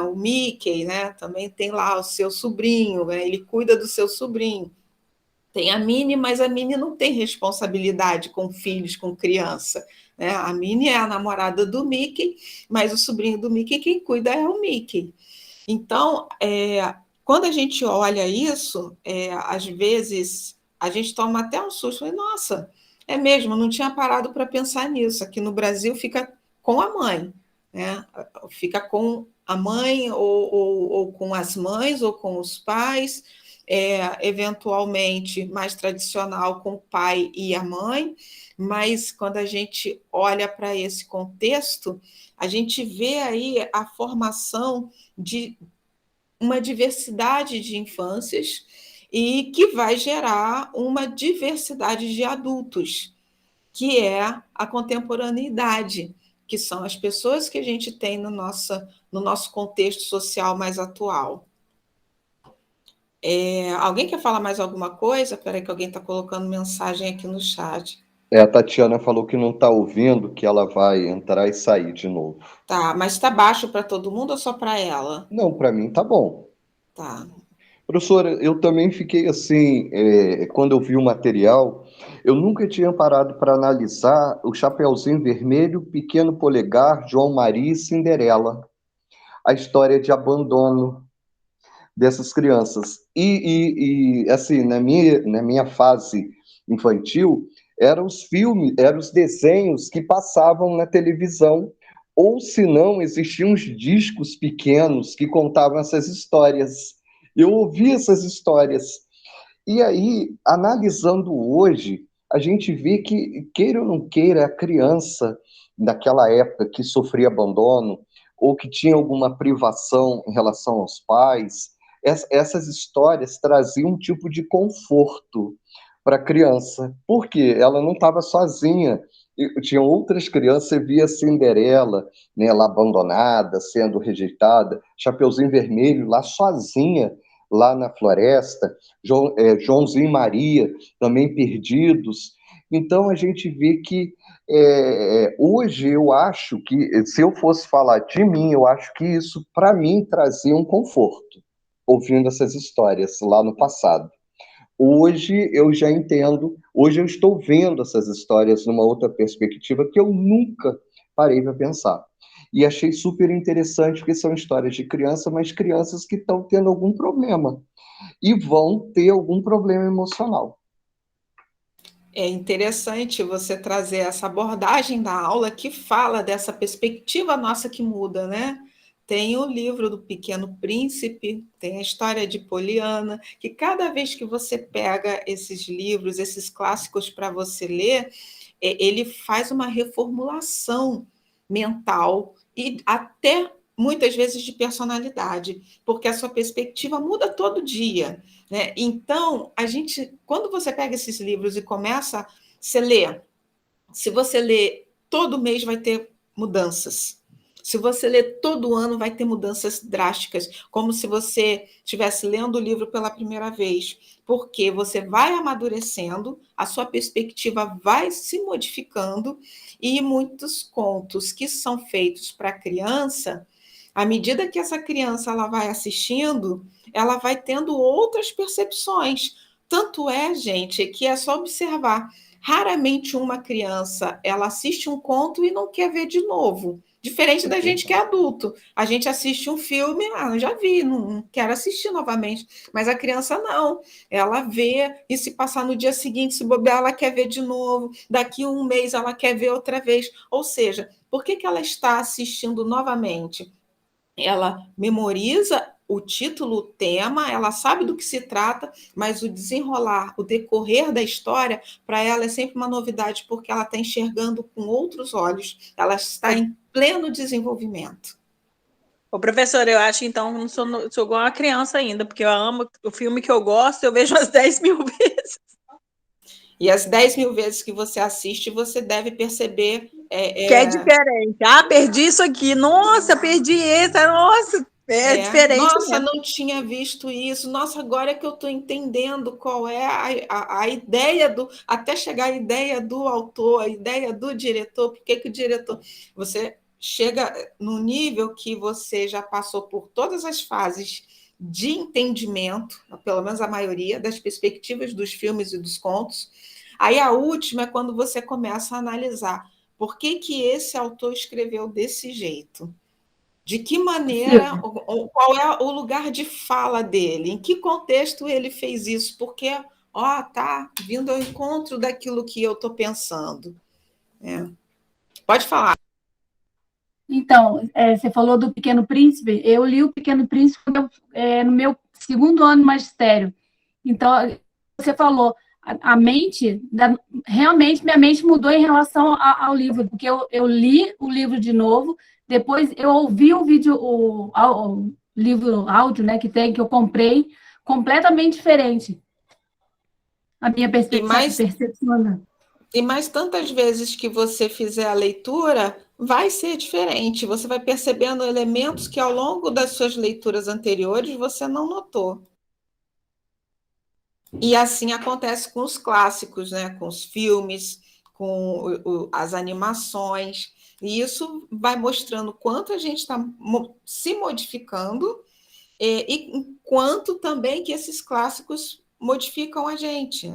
o Mickey, também tem lá o seu sobrinho, ele cuida do seu sobrinho. Tem a Minnie, mas a Minnie não tem responsabilidade com filhos, com criança. A Minnie é a namorada do Mickey, mas o sobrinho do Mickey, quem cuida é o Mickey. Então, quando a gente olha isso, às vezes a gente toma até um susto. Nossa, é mesmo, eu não tinha parado para pensar nisso. Aqui no Brasil fica com a mãe, fica com a mãe ou com as mães ou com os pais, eventualmente mais tradicional com o pai e a mãe, mas quando a gente olha para esse contexto, a gente vê aí a formação de uma diversidade de infâncias e que vai gerar uma diversidade de adultos, que é a contemporaneidade, que são as pessoas que a gente tem no nosso contexto social mais atual. Alguém quer falar mais alguma coisa? Espera que alguém está colocando mensagem aqui no chat. A Tatiana falou que não está ouvindo, que ela vai entrar e sair de novo. Tá, mas está baixo para todo mundo ou só para ela? Não, para mim tá bom. Tá. Professora, eu também fiquei assim, quando eu vi o material, eu nunca tinha parado para analisar o Chapeuzinho Vermelho, Pequeno Polegar, João Maria e Cinderela. A história de abandono dessas crianças. E assim, na minha fase infantil, eram os filmes, eram os desenhos que passavam na televisão, ou se não, existiam uns discos pequenos que contavam essas histórias. Eu ouvi essas histórias. E aí, analisando hoje, a gente vê que, queira ou não queira, a criança naquela época que sofria abandono, ou que tinha alguma privação em relação aos pais, essas histórias traziam um tipo de conforto para a criança, porque ela não estava sozinha. Tinha outras crianças, você via Cinderela, né, lá abandonada, sendo rejeitada, Chapeuzinho Vermelho lá sozinha, lá na floresta, Joãozinho e Maria também perdidos. Então a gente vê que hoje eu acho que, se eu fosse falar de mim, eu acho que isso para mim trazia um conforto, ouvindo essas histórias lá no passado. Hoje eu já entendo, hoje eu estou vendo essas histórias numa outra perspectiva que eu nunca parei para pensar. E achei super interessante, porque são histórias de criança, mas crianças que estão tendo algum problema e vão ter algum problema emocional. É interessante você trazer essa abordagem da aula que fala dessa perspectiva nossa que muda, né? Tem o livro do Pequeno Príncipe, tem a história de Poliana, que cada vez que você pega esses livros, esses clássicos para você ler, ele faz uma reformulação mental e até muitas vezes de personalidade, porque a sua perspectiva muda todo dia, né? Então, quando você pega esses livros e começa, você lê, se você lê todo mês vai ter mudanças. Se você lê todo ano, vai ter mudanças drásticas, como se você estivesse lendo o livro pela primeira vez, porque você vai amadurecendo, a sua perspectiva vai se modificando, e muitos contos que são feitos para criança, à medida que essa criança ela vai assistindo, ela vai tendo outras percepções. Tanto é, gente, que é só observar. Raramente uma criança ela assiste um conto e não quer ver de novo. Diferente da gente que é adulto. A gente assiste um filme, já vi, não quero assistir novamente. Mas a criança não. Ela vê e se passar no dia seguinte, se bobear, ela quer ver de novo. Daqui a um mês ela quer ver outra vez. Ou seja, por que ela está assistindo novamente? Ela memoriza o título, o tema, ela sabe do que se trata, mas o desenrolar, o decorrer da história, para ela é sempre uma novidade, porque ela está enxergando com outros olhos, ela está em pleno desenvolvimento. Ô, professor, eu acho então que não sou igual uma criança ainda, porque eu amo o filme que eu gosto, eu vejo umas 10.000 vezes. E as 10.000 vezes que você assiste, você deve perceber... Que é diferente. Perdi isso aqui. Nossa, perdi esse. Nossa, diferente. Nossa, não tinha visto isso. Nossa, agora é que eu estou entendendo qual é a ideia até chegar à ideia do autor, a ideia do diretor, porque que o diretor... Você chega no nível que você já passou por todas as fases de entendimento, pelo menos a maioria, das perspectivas dos filmes e dos contos. Aí a última é quando você começa a analisar por que esse autor escreveu desse jeito. De que maneira, qual é o lugar de fala dele, em que contexto ele fez isso, porque está vindo ao encontro daquilo que eu estou pensando. Pode falar. Então, você falou do Pequeno Príncipe, eu li o Pequeno Príncipe no meu segundo ano de magistério. Então, você falou, realmente minha mente mudou em relação ao livro, porque eu li o livro de novo, depois eu ouvi o vídeo, o livro áudio, né, que eu comprei, completamente diferente. A minha percepção. E mais tantas vezes que você fizer a leitura, vai ser diferente. Você vai percebendo elementos que ao longo das suas leituras anteriores você não notou. E assim acontece com os clássicos, né? Com os filmes, com as animações. E isso vai mostrando quanto a gente está se modificando e quanto também que esses clássicos modificam a gente.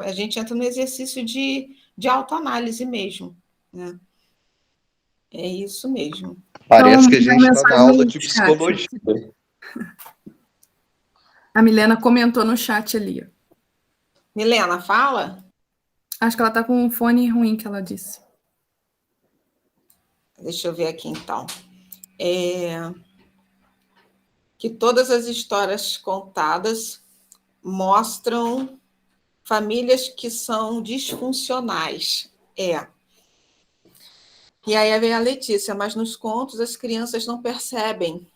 A gente entra no exercício de autoanálise mesmo. Né? É isso mesmo. Parece que a gente está na aula de psicologia. A Milena comentou no chat ali. Milena, fala. Acho que ela está com um fone ruim, que ela disse. Deixa eu ver aqui, então. Que todas as histórias contadas mostram famílias que são disfuncionais. E aí vem a Letícia, mas nos contos as crianças não percebem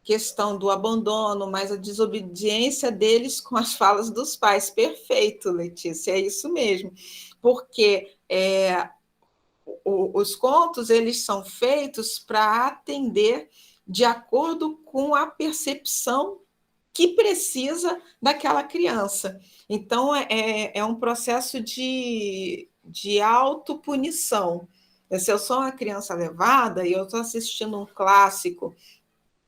questão do abandono, mas a desobediência deles com as falas dos pais. Perfeito, Letícia, é isso mesmo. Porque os contos eles são feitos para atender de acordo com a percepção que precisa daquela criança. Então, é um processo de autopunição. Se eu sou uma criança levada e eu estou assistindo um clássico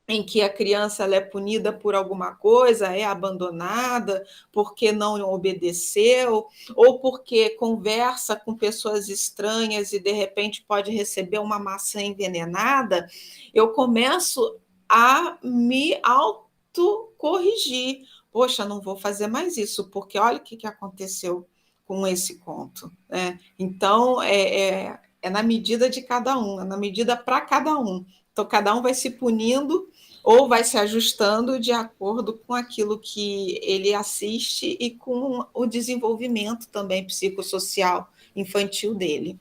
em que a criança ela é punida por alguma coisa, é abandonada porque não obedeceu, ou porque conversa com pessoas estranhas e, de repente, pode receber uma maçã envenenada, eu começo a me autocorrigir. Poxa, não vou fazer mais isso, porque olha o que aconteceu com esse conto, né? Então, é na medida de cada um, é na medida para cada um. Então, cada um vai se punindo ou vai se ajustando de acordo com aquilo que ele assiste e com o desenvolvimento também psicossocial infantil dele.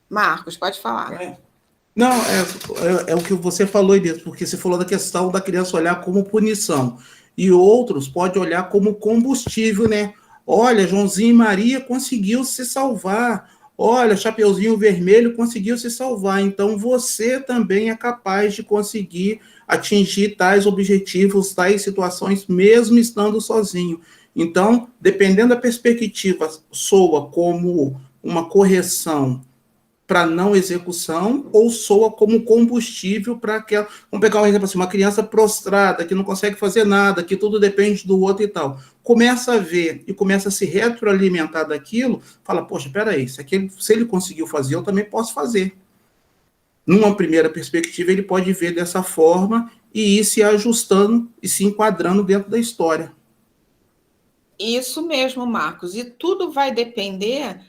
Marcos, pode falar. Não, é o que você falou, Inês, porque você falou da questão da criança olhar como punição. E outros podem olhar como combustível, né? Olha, Joãozinho e Maria conseguiu se salvar. Olha, Chapeuzinho Vermelho conseguiu se salvar. Então você também é capaz de conseguir atingir tais objetivos, tais situações, mesmo estando sozinho. Então, dependendo da perspectiva, soa como uma correção para não execução ou soa como combustível para aquela. Vamos pegar um exemplo assim, uma criança prostrada, que não consegue fazer nada, que tudo depende do outro e tal. Começa a ver e começa a se retroalimentar daquilo, fala, poxa, peraí, se ele conseguiu fazer, eu também posso fazer. Numa primeira perspectiva, ele pode ver dessa forma e ir se ajustando e se enquadrando dentro da história. Isso mesmo, Marcos. E tudo vai depender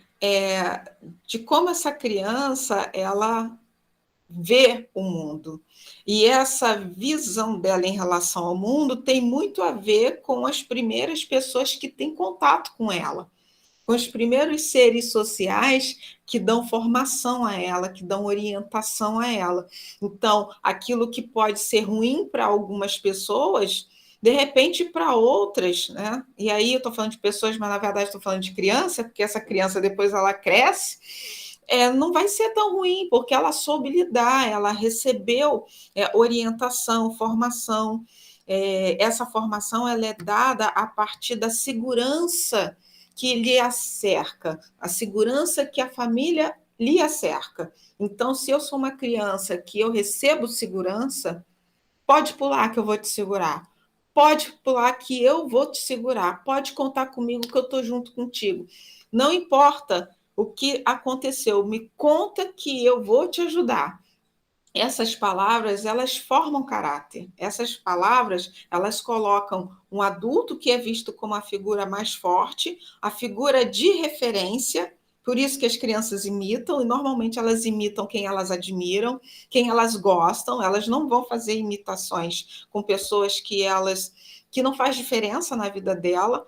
de como essa criança ela vê o mundo. E essa visão dela em relação ao mundo tem muito a ver com as primeiras pessoas que têm contato com ela, com os primeiros seres sociais que dão formação a ela, que dão orientação a ela. Então, aquilo que pode ser ruim para algumas pessoas, de repente para outras, né? E aí eu estou falando de pessoas, mas na verdade estou falando de criança, porque essa criança depois ela cresce, não vai ser tão ruim, porque ela soube lidar, ela recebeu orientação, formação. Essa formação ela é dada a partir da segurança que lhe acerca, a segurança que a família lhe acerca. Então, se eu sou uma criança que eu recebo segurança, pode pular que eu vou te segurar. Pode pular que eu vou te segurar. Pode contar comigo que eu estou junto contigo. Não importa o que aconteceu, me conta que eu vou te ajudar. Essas palavras, elas formam caráter. Essas palavras, elas colocam um adulto que é visto como a figura mais forte, a figura de referência, por isso que as crianças imitam, e normalmente elas imitam quem elas admiram, quem elas gostam, elas não vão fazer imitações com pessoas que não faz diferença na vida dela.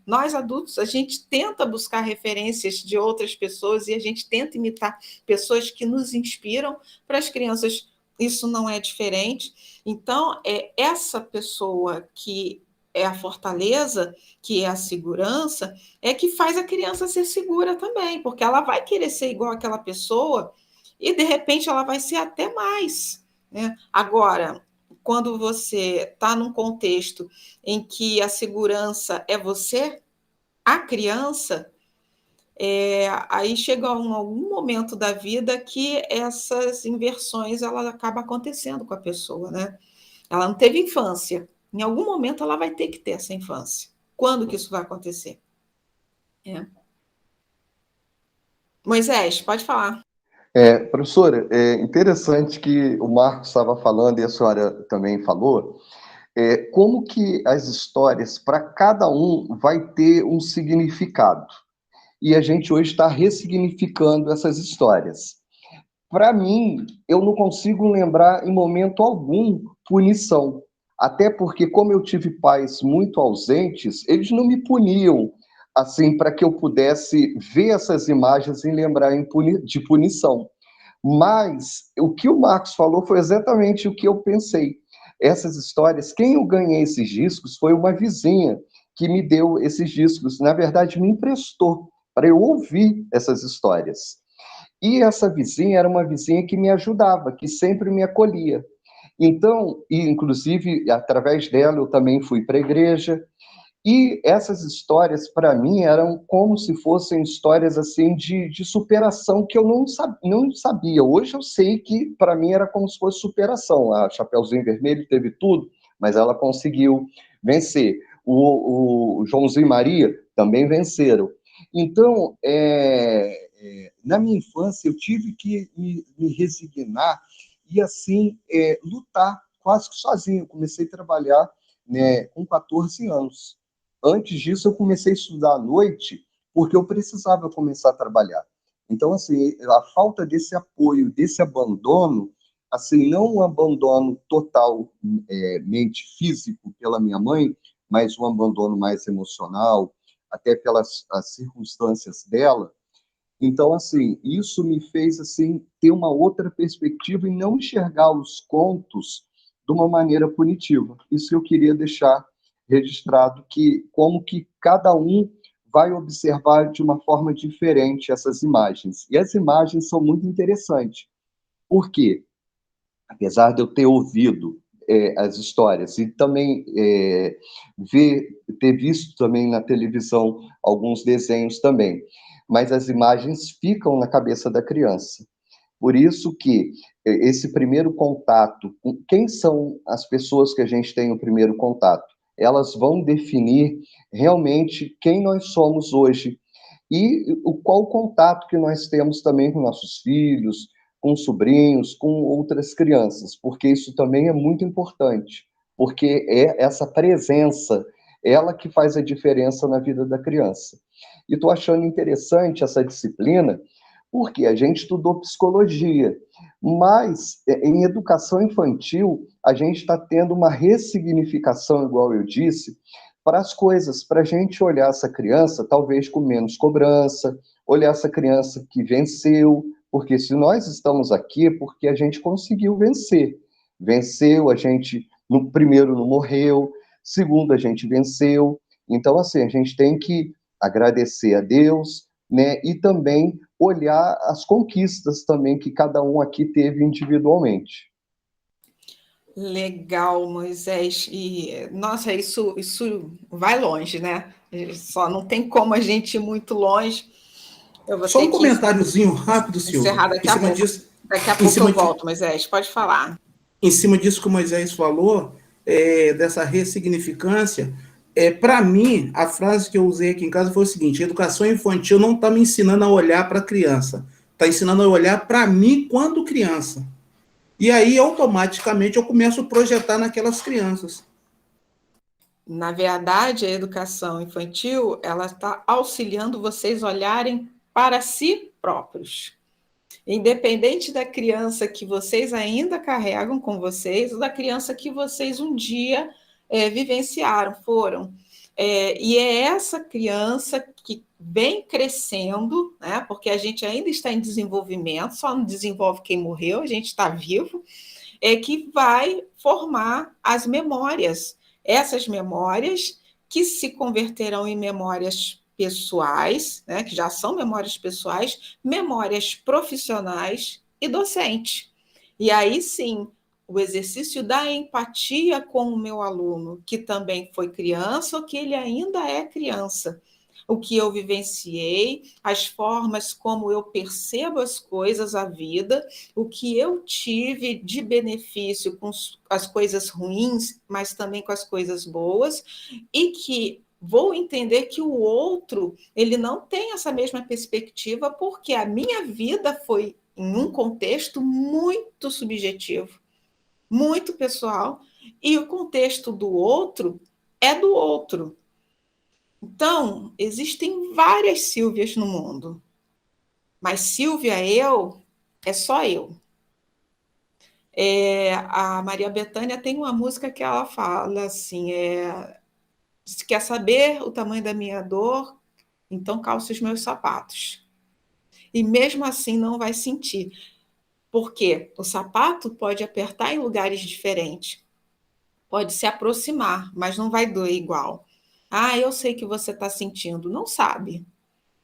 Nós adultos, a gente tenta buscar referências de outras pessoas e a gente tenta imitar pessoas que nos inspiram. Para as crianças, isso não é diferente. Então, essa pessoa que é a fortaleza, que é a segurança, é que faz a criança ser segura também, porque ela vai querer ser igual àquela pessoa e, de repente, ela vai ser até mais, né? Agora, quando você está num contexto em que a segurança é você, a criança, aí chega algum momento da vida que essas inversões ela acaba acontecendo com a pessoa, né? Ela não teve infância. Em algum momento ela vai ter que ter essa infância. Quando que isso vai acontecer? Moisés, pode falar. Professora, é interessante que o Marcos estava falando e a senhora também falou, como que as histórias, para cada um, vai ter um significado. E a gente hoje está ressignificando essas histórias. Para mim, eu não consigo lembrar em momento algum punição. Até porque, como eu tive pais muito ausentes, eles não me puniam assim para que eu pudesse ver essas imagens e lembrar de punição. Mas o que o Marcos falou foi exatamente o que eu pensei. Essas histórias, quem eu ganhei esses discos foi uma vizinha que me deu esses discos. Na verdade, me emprestou para eu ouvir essas histórias. E essa vizinha era uma vizinha que me ajudava, que sempre me acolhia. Então, e inclusive, através dela, eu também fui para a igreja. E essas histórias, para mim, eram como se fossem histórias assim de superação que eu não sabia. Hoje eu sei que, para mim, era como se fosse superação. A Chapeuzinho Vermelho teve tudo, mas ela conseguiu vencer. O Joãozinho e Maria também venceram. Então, na minha infância, eu tive que me resignar e, assim, lutar quase que sozinho. Comecei a trabalhar, né, com 14 anos. Antes disso, eu comecei a estudar à noite porque eu precisava começar a trabalhar. Então, assim, a falta desse apoio, desse abandono, assim, não um abandono totalmente físico pela minha mãe, mas um abandono mais emocional, até pelas as circunstâncias dela. Então, assim, isso me fez assim ter uma outra perspectiva e não enxergar os contos de uma maneira punitiva. Isso eu queria deixar registrado, que como que cada um vai observar de uma forma diferente essas imagens. E as imagens são muito interessantes. Por quê? Apesar de eu ter ouvido as histórias e também ter visto também na televisão alguns desenhos também, mas as imagens ficam na cabeça da criança. Por isso que esse primeiro contato, quem são as pessoas que a gente tem o primeiro contato? Elas vão definir realmente quem nós somos hoje e qual o contato que nós temos também com nossos filhos, com sobrinhos, com outras crianças, porque isso também é muito importante, porque é essa presença, ela que faz a diferença na vida da criança. E estou achando interessante essa disciplina, porque a gente estudou psicologia, mas em educação infantil, a gente está tendo uma ressignificação, igual eu disse, para as coisas, para a gente olhar essa criança, talvez com menos cobrança, olhar essa criança que venceu, porque se nós estamos aqui é porque a gente conseguiu vencer. Venceu, a gente, no primeiro, não morreu, segundo, a gente venceu. Então, assim, a gente tem que agradecer a Deus, né, e também olhar as conquistas também que cada um aqui teve individualmente. Legal, Moisés. E, nossa, isso vai longe, né? Só não tem como a gente ir muito longe. Eu vou Só ter um que comentáriozinho rápido, Silvia. encerrar daqui Em a cima pouco. disso, Daqui a em pouco cima eu de, volto, Moisés. Pode falar. em cima disso que o Moisés falou, dessa ressignificância, para mim, a frase que eu usei aqui em casa foi o seguinte: educação infantil não está me ensinando a olhar para a criança, está ensinando a olhar para mim quando criança. E aí, automaticamente, eu começo a projetar naquelas crianças. Na verdade, a educação infantil, ela está auxiliando vocês olharem para si próprios. Independente da criança que vocês ainda carregam com vocês, ou da criança que vocês um dia vivenciaram, foram. E é essa criança que vem crescendo, né, porque a gente ainda está em desenvolvimento, só não desenvolve quem morreu, a gente está vivo, que vai formar as memórias. Essas memórias que se converterão em memórias pessoais, né, que já são memórias pessoais, memórias profissionais e docentes. E aí sim, o exercício da empatia com o meu aluno, que também foi criança ou que ele ainda é criança. O que eu vivenciei, as formas como eu percebo as coisas, a vida, o que eu tive de benefício com as coisas ruins, mas também com as coisas boas, e que vou entender que o outro, ele não tem essa mesma perspectiva, porque a minha vida foi em um contexto muito subjetivo, muito pessoal, e o contexto do outro é do outro. Então, existem várias Sílvias no mundo, mas Sílvia, eu, é só eu. A Maria Bethânia tem uma música que ela fala assim, se quer saber o tamanho da minha dor, então calça os meus sapatos. E mesmo assim não vai sentir, porque o sapato pode apertar em lugares diferentes, pode se aproximar, mas não vai doer igual. Ah, eu sei que você está sentindo. Não sabe,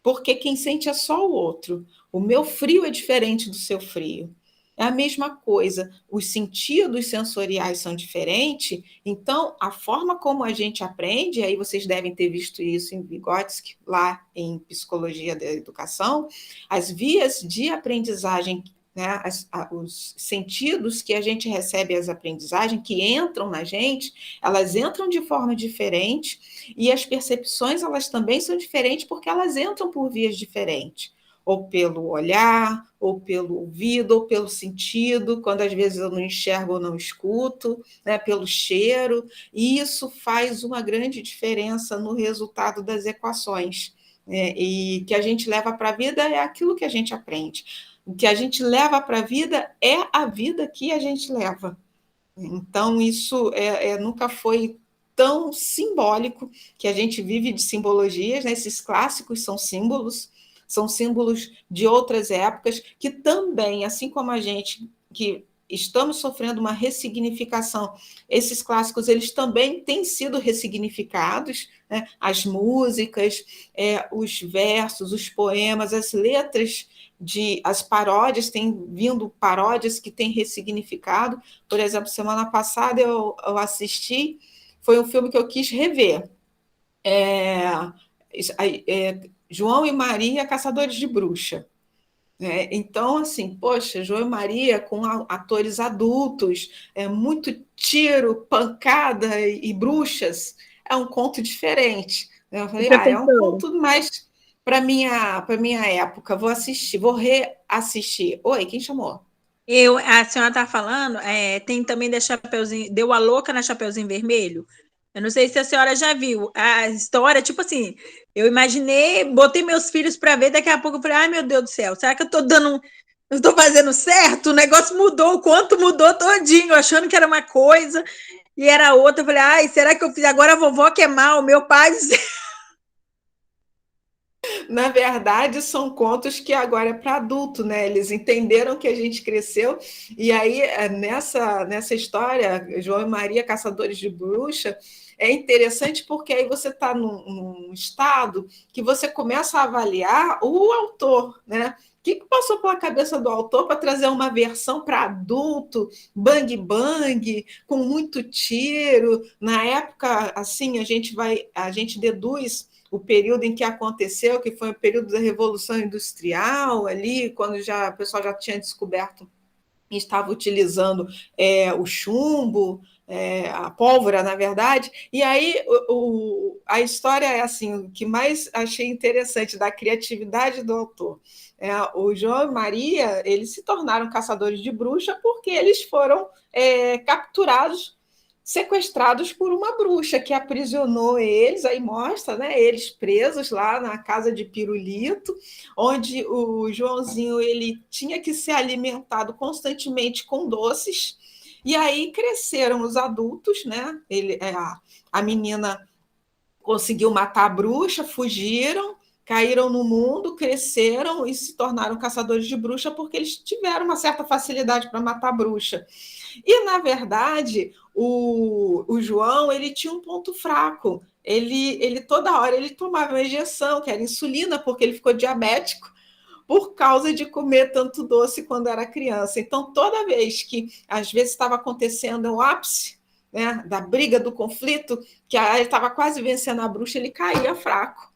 porque quem sente é só o outro. O meu frio é diferente do seu frio. É a mesma coisa, os sentidos sensoriais são diferentes, então a forma como a gente aprende, aí vocês devem ter visto isso em Vygotsky, lá em Psicologia da Educação, as vias de aprendizagem, né, os sentidos que a gente recebe as aprendizagens, que entram na gente, elas entram de forma diferente, e as percepções, elas também são diferentes, porque elas entram por vias diferentes. ou pelo olhar, ou pelo ouvido, ou pelo sentido, quando às vezes eu não enxergo ou não escuto, né, pelo cheiro, e isso faz uma grande diferença no resultado das equações. E que a gente leva para a vida é aquilo que a gente aprende. O que a gente leva para a vida é a vida que a gente leva. Então, isso nunca foi tão simbólico, que a gente vive de simbologias, né? Esses clássicos são símbolos de outras épocas, que também, assim como a gente, que estamos sofrendo uma ressignificação, esses clássicos eles também têm sido ressignificados, né? As músicas, os versos, os poemas, as letras, as paródias, têm vindo paródias que têm ressignificado. Por exemplo, semana passada eu assisti, foi um filme que eu quis rever. João e Maria, Caçadores de Bruxa. Então, assim, poxa, João e Maria com atores adultos, muito tiro, pancada e bruxas, é um conto diferente. Eu falei, é um conto mais para minha época, vou assistir, vou reassistir. Oi, quem chamou? A senhora está falando, tem também da Chapeuzinho, deu a louca na Chapeuzinho Vermelho. Eu não sei se a senhora já viu a história, tipo assim, eu imaginei, botei meus filhos para ver, daqui a pouco eu falei, ai meu Deus do céu, será que eu estou fazendo certo? O negócio mudou, o quanto mudou todinho, achando que era uma coisa e era outra. Eu falei, ai, será que eu fiz? Agora a vovó que é mal, meu pai. Na verdade, são contos que agora é para adulto, né? Eles entenderam que a gente cresceu, e aí, nessa história, João e Maria, Caçadores de Bruxa, é interessante porque aí você está num estado que você começa a avaliar o autor, né? O que passou pela cabeça do autor para trazer uma versão para adulto, bang bang, com muito tiro? Na época, assim, a gente deduz o período em que aconteceu, que foi o período da Revolução Industrial, ali, quando o pessoal já tinha descoberto e estava utilizando o chumbo, a pólvora, na verdade. E aí a história é assim, o que mais achei interessante da criatividade do autor. O João e Maria, eles se tornaram caçadores de bruxa porque eles foram capturados, sequestrados por uma bruxa que aprisionou eles, aí mostra, né, eles presos lá na casa de Pirulito, onde o Joãozinho ele tinha que ser alimentado constantemente com doces, e aí cresceram os adultos, né? A menina conseguiu matar a bruxa, fugiram, caíram no mundo, cresceram e se tornaram caçadores de bruxa porque eles tiveram uma certa facilidade para matar a bruxa. E, na verdade, o João ele tinha um ponto fraco. Ele toda hora ele tomava uma injeção, que era insulina, porque ele ficou diabético por causa de comer tanto doce quando era criança. Então, toda vez que, às vezes, estava acontecendo o ápice, né, da briga, do conflito, que ele estava quase vencendo a bruxa, ele caía fraco,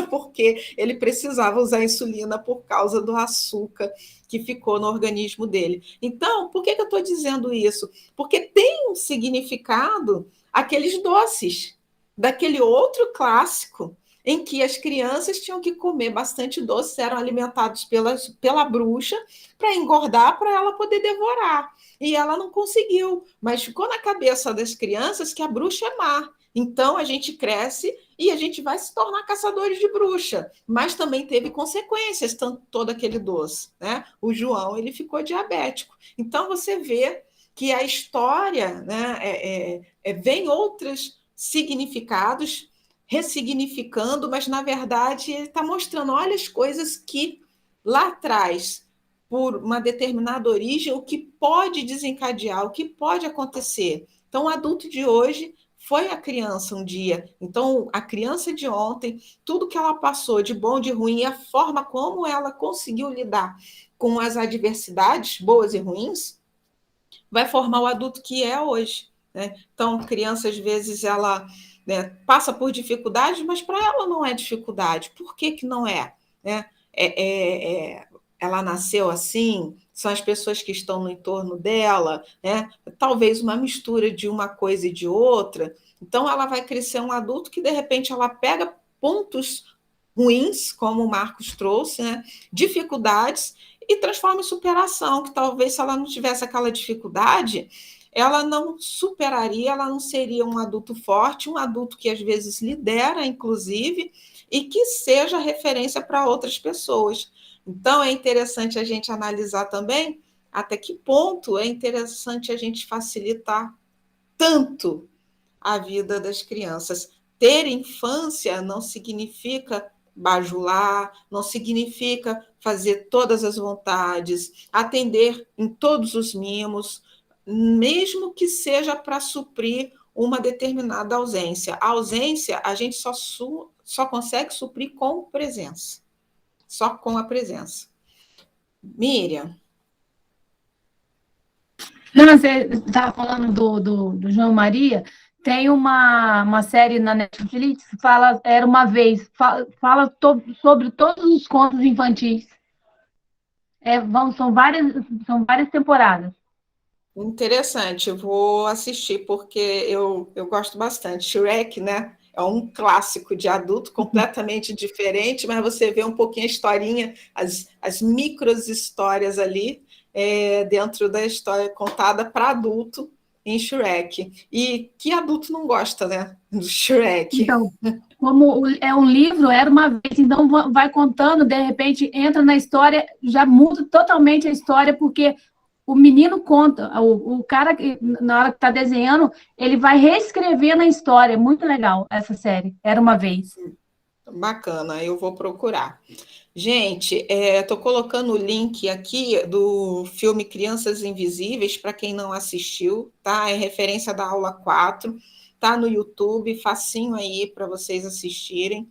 porque ele precisava usar insulina por causa do açúcar que ficou no organismo dele. Então, por que eu estou dizendo isso? Porque tem um significado aqueles doces, daquele outro clássico, em que as crianças tinham que comer bastante doce, eram alimentados pela bruxa para engordar, para ela poder devorar. E ela não conseguiu, mas ficou na cabeça das crianças que a bruxa é má. Então, a gente cresce e a gente vai se tornar caçadores de bruxa. Mas também teve consequências, todo aquele doce, né? O João, ele ficou diabético. Então, você vê que a história, né, vem outros significados, ressignificando, mas, na verdade, ele está mostrando, olha as coisas que lá atrás, por uma determinada origem, o que pode desencadear, o que pode acontecer. Então, o adulto de hoje foi a criança um dia. Então, a criança de ontem, tudo que ela passou de bom, de ruim, e a forma como ela conseguiu lidar com as adversidades, boas e ruins, vai formar o adulto que é hoje, né? Então, criança, às vezes, ela, né, passa por dificuldades, mas para ela não é dificuldade. Por que não é? Né? Ela nasceu assim, são as pessoas que estão no entorno dela, né? Talvez uma mistura de uma coisa e de outra. Então, ela vai crescer um adulto que, de repente, ela pega pontos ruins, como o Marcos trouxe, né? Dificuldades, e transforma em superação, que talvez se ela não tivesse aquela dificuldade, ela não superaria, ela não seria um adulto forte, um adulto que às vezes lidera, inclusive, e que seja referência para outras pessoas. Então, é interessante a gente analisar também até que ponto é interessante a gente facilitar tanto a vida das crianças. Ter infância não significa bajular, não significa fazer todas as vontades, atender em todos os mimos, mesmo que seja para suprir uma determinada ausência. A ausência a gente só consegue suprir com presença, só com a presença. Miriam. Não, você estava falando do João Maria, tem uma série na Netflix que fala Era Uma Vez, sobre todos os contos infantis. São várias temporadas. Interessante, eu vou assistir porque eu gosto bastante. Shrek, né? É um clássico de adulto completamente diferente, mas você vê um pouquinho a historinha, as micros histórias ali dentro da história contada para adulto em Shrek. E que adulto não gosta, né? Do Shrek. Então, como é um livro, Era Uma Vez, então vai contando, de repente entra na história, já muda totalmente a história, porque o menino conta, o cara, na hora que está desenhando, ele vai reescrevendo a história. É muito legal essa série, Era Uma Vez. Bacana, eu vou procurar. Gente, estou colocando o link aqui do filme Crianças Invisíveis, para quem não assistiu, tá? É referência da aula 4, tá no YouTube, facinho aí para vocês assistirem.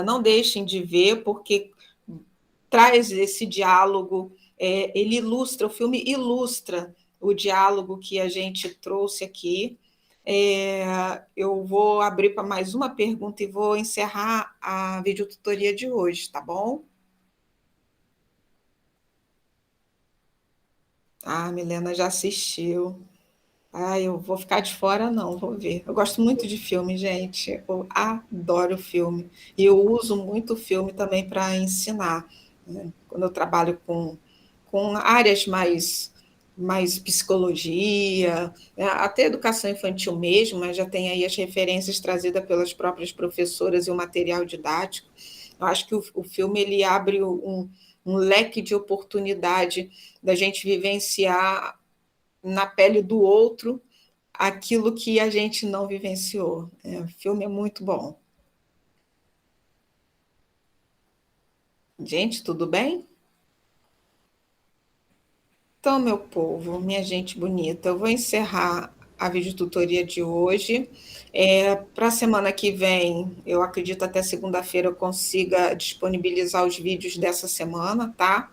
Não deixem de ver, porque traz esse diálogo, ele ilustra, o filme ilustra o diálogo que a gente trouxe aqui. Eu vou abrir para mais uma pergunta e vou encerrar a videotutoria de hoje, tá bom? Ah, a Milena já assistiu. Ah, eu vou ficar de fora, não, vou ver. Eu gosto muito de filme, gente. Eu adoro filme. E eu uso muito filme também para ensinar, né? Quando eu trabalho com áreas mais psicologia, né? Até educação infantil mesmo, mas já tem aí as referências trazidas pelas próprias professoras e o material didático. Eu acho que o filme ele abre um leque de oportunidade da gente vivenciar na pele do outro aquilo que a gente não vivenciou. O filme é muito bom. Gente, tudo bem? Então, meu povo, minha gente bonita, eu vou encerrar a videotutoria de hoje. Para a semana que vem, eu acredito até segunda-feira eu consiga disponibilizar os vídeos dessa semana, tá?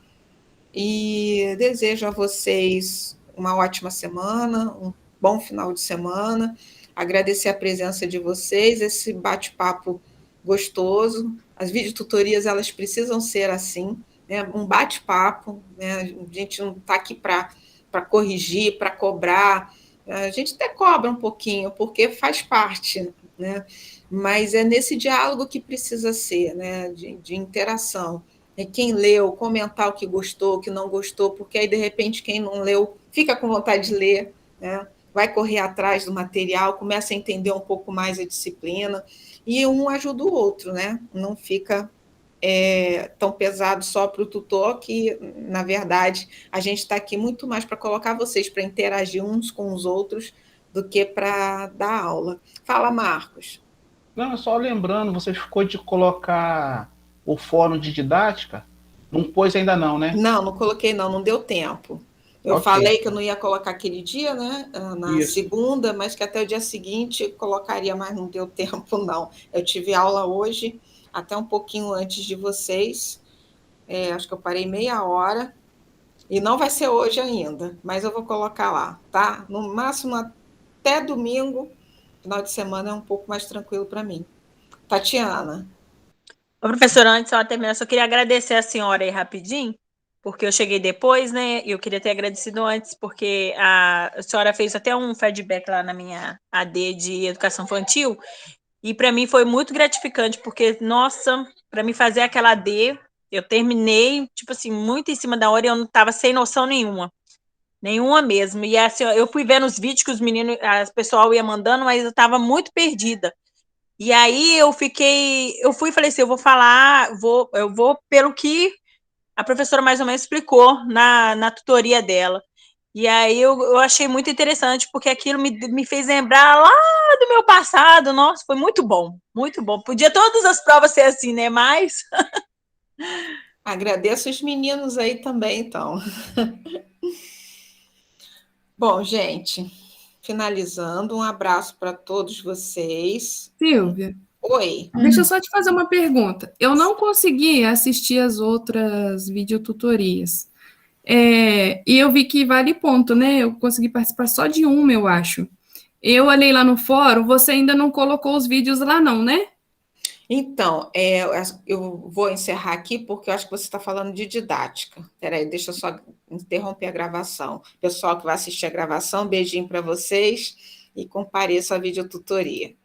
E desejo a vocês uma ótima semana, um bom final de semana. Agradecer a presença de vocês, esse bate-papo gostoso. As videotutorias, elas precisam ser assim, né? Um bate-papo, né? A gente não está aqui para corrigir, para cobrar. A gente até cobra um pouquinho, porque faz parte, né? Mas é nesse diálogo que precisa ser, né? De interação. Quem leu, comentar o que gostou, o que não gostou, porque aí, de repente, quem não leu fica com vontade de ler, né? Vai correr atrás do material, começa a entender um pouco mais a disciplina, e um ajuda o outro, né? Não fica tão pesado só para o tutor, que, na verdade, a gente está aqui muito mais para colocar vocês para interagir uns com os outros do que para dar aula. Fala, Marcos. Não, só lembrando, você ficou de colocar o fórum de didática? Não pôs ainda não, né? Não coloquei não deu tempo. Eu falei que eu não ia colocar aquele dia, né, na segunda, mas que até o dia seguinte colocaria, mas não deu tempo, não. Eu tive aula hoje, até um pouquinho antes de vocês, acho que eu parei meia hora, e não vai ser hoje ainda, mas eu vou colocar lá, tá? No máximo até domingo, final de semana é um pouco mais tranquilo para mim. Tatiana. Ô, professora, antes de terminar, só queria agradecer a senhora aí rapidinho, porque eu cheguei depois, né, e eu queria ter agradecido antes, porque a senhora fez até um feedback lá na minha AD de educação infantil, E para mim foi muito gratificante, porque, nossa, para mim fazer aquela AD, eu terminei, tipo assim, muito em cima da hora e eu não estava sem noção nenhuma. Nenhuma mesmo. E assim, eu fui vendo os vídeos que os meninos, o pessoal ia mandando, mas eu estava muito perdida. E aí eu fui e falei assim, eu vou falar, eu vou pelo que a professora mais ou menos explicou na tutoria dela. E aí eu achei muito interessante, porque aquilo me fez lembrar lá do meu passado. Nossa, foi muito bom, muito bom. Podia todas as provas ser assim, né? Mas Agradeço os meninos aí também, então. Bom, gente, finalizando, um abraço para todos vocês. Silvia, Oi. deixa eu só te fazer uma pergunta. Eu não consegui assistir as outras videotutorias. E eu vi que vale ponto, né? Eu consegui participar só de uma, eu acho. Eu olhei lá no fórum, você ainda não colocou os vídeos lá, não, né? Então, eu vou encerrar aqui porque eu acho que você está falando de didática. Espera aí, deixa eu só interromper a gravação. Pessoal que vai assistir a gravação, beijinho para vocês e compareça à videotutoria.